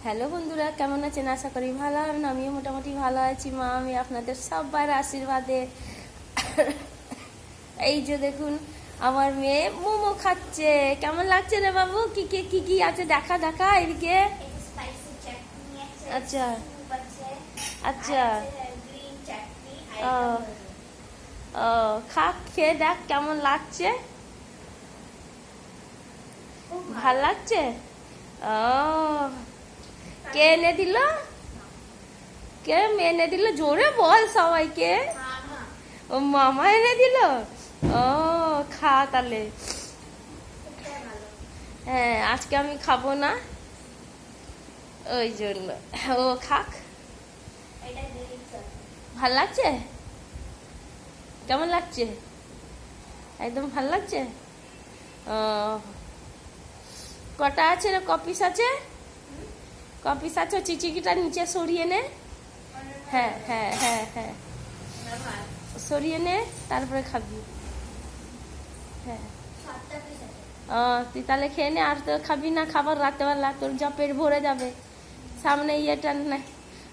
Hello বন্ধুরা, কেমন আছেন? আশা করি ভালো হবেন। আমিও মোটামুটি ভালো আছি। মা আমি আপনাদের সবার আশীর্বাদে। এই যে দেখুন, আমার মেয়ে মোমো খাচ্ছে। কেমন লাগছে রে বাবু? কি কি কি কি আছে দেখা দেখা এদিকে। আচ্ছা আচ্ছা, ও ও খা, খেয়ে দেখ কেমন লাগছে। ভাল লাগছে? ও, কে এনে দিল? কে এনে দিল? জোরে বল সবাইকে। ও মামা এনে দিল। ও, খা তাহলে। হ্যাঁ, আজকে আমি খাবো না, ওই জন্য। ও খাক। ভাল লাগছে? কেমন লাগছে? একদম ভাল লাগছে। ও, কটা আছে রে? কপিস আছে? কপিস আছে? চিচিকিটা নিচে সরিয়ে নে। হ্যাঁ হ্যাঁ হ্যাঁ হ্যাঁ, সরিয়ে নে, তারপরে খাবি। হ্যাঁ, তুই তাহলে খেয়ে নে। আর তো খাবি না খাবার রাত্রেবেলা, তোর যা পেট ভরে যাবে। সামনে ইয়েটা না,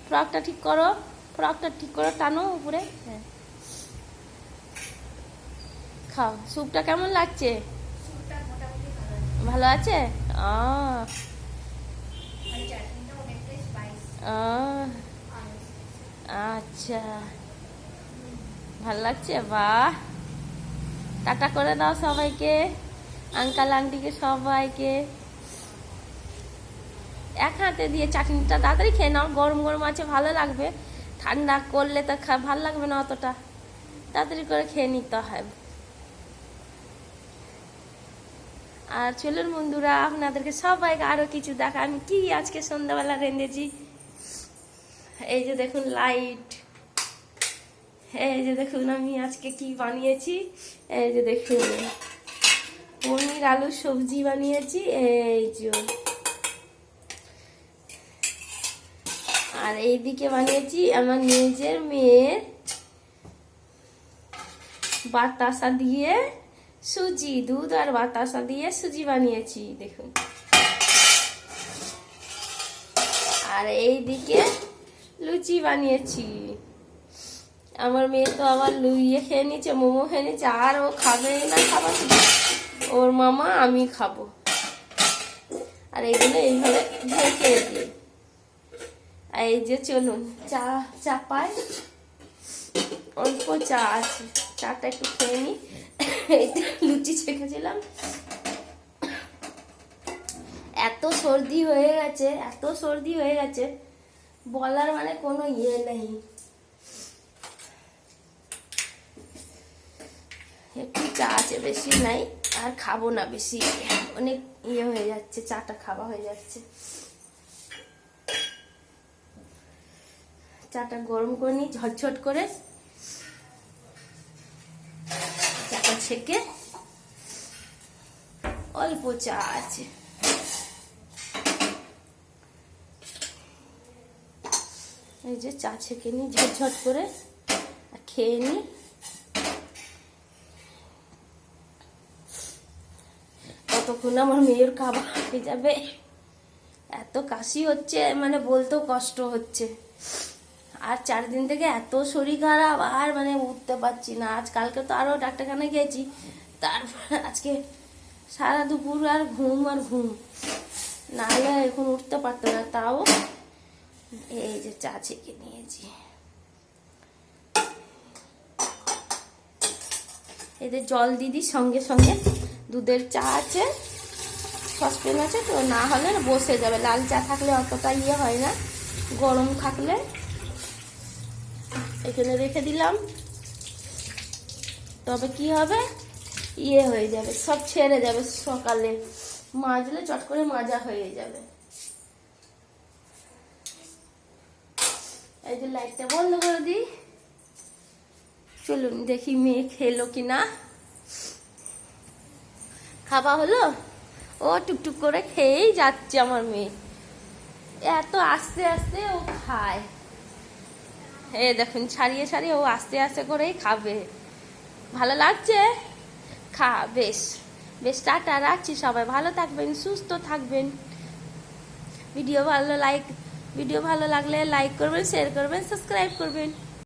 ফ্রকটা ঠিক করো, ফ্রকটা ঠিক করে টানো উপরে। হ্যাঁ, খাও। স্যুপটা কেমন লাগছে? ভালো আছে? আচ্ছা, ভাল লাগছে। বাহ, টাটা করে দাও সবাইকে, আঙ্কাল আন্টিকে সবাইকে। এক হাতে দিয়ে চাটনিটা তাড়াতাড়ি খেয়ে নাও, গরম গরম আছে, ভালো লাগবে। ঠান্ডা করলে তো ভালো লাগবে না অতটা, তাড়াতাড়ি করে খেয়ে নিতে হয়। আর চলুন বন্ধুরা, আপনাদেরকে সবাইকে আরো কিছু দেখা। আমি কি আজকে সন্ধ্যাবেলা রেঁধেছি, এই যে দেখুন লাইট। এই যে দেখুন আমি আজকে কি বানিয়েছি। এই যে দেখুন, পনির আলু সবজি বানিয়েছি। এই যে, আর এইদিকে বানিয়েছি আমার নিজের মেয়ের বাতাসা দিয়ে সুজি, দুধ আর বাতাসা দিয়ে সুজি বানিয়েছি দেখুন। আর এইদিকে লুচি বানিয়েছি। আমার মেয়ে তো আবার লুইয়ে খেয়ে নিচ্ছে, মোমো খেয়ে নিচ্ছে, আর ও খাবে না খাবার, ওর মামা আমি খাবো। আর এইগুলো এইভাবে ঢেকে দিই। এই যে চলুন, চা চাপাই, অল্প চা আছে, চাটা একটু খেয়ে নিই। লুচি ছেঁকেছিলাম। এত সর্দি হয়ে গেছে, এত সর্দি হয়ে গেছে, বলার মানে কোনো ইয়ে নেই। একটু চা আছে, বেশি নাই, আর খাবো না বেশি, অনেক ইয়ে হয়ে যাচ্ছে, চাটা খাওয়া হয়ে যাচ্ছে। চাটা গরম করে নিই ঝটঝট করে, চাটা ছেঁকে। অল্প চা আছে, এই যে চা ছেঁকে নিই ঝটঝট করে, আর খেয়ে নিই। ততক্ষণ আমার মেয়ের খাবার হয়ে যাবে। এত কাশি হচ্ছে, মানে বলতেও কষ্ট হচ্ছে। আর 4 দিন থেকে এত শরীর খারাপ, আর মানে উঠতে পারছি না। আজকালকে তো আরো ডাক্তারখানায় গেছি, তারপর আজকে সারা দুপুর আর ঘুম আর ঘুম, নাহলে এখন উঠতে পারতো না। তাও এই যে চা ছেঁকে নিয়েছি, এদের জল দিদি সঙ্গে সঙ্গে। দুধের চা আছে, সসপ্যান আছে তো, না হলে বসে যাবে। লাল চা থাকলে অতটা ইয়ে হয় না, গরম থাকলে। এখানে রেখে দিলাম, তবে কি হবে, ইয়ে হয়ে যাবে, সব ছেড়ে যাবে। সকালে মাজলে চট করে মাজা হয়ে যাবে। এই যে লাইটটা বন্ধ করে দিই। চলুন দেখি মেয়ে খেলো কিনা। খাওয়া হলো? ও টুকটুক করে খেয়েই যাচ্ছে আমার মেয়ে, এত আস্তে আস্তে ও খায়। এই দেখুন, ছাড়িয়ে ছাড়িয়ে ও আস্তে আস্তে করেই খাবে। ভালো লাগছে? খা। বেশ বেশ, টাটা, রাখছি। সবাই ভালো থাকবেন, সুস্থ থাকবেন। ভিডিও ভালো লাগলে লাইক করবেন, শেয়ার করবেন, সাবস্ক্রাইব করবেন।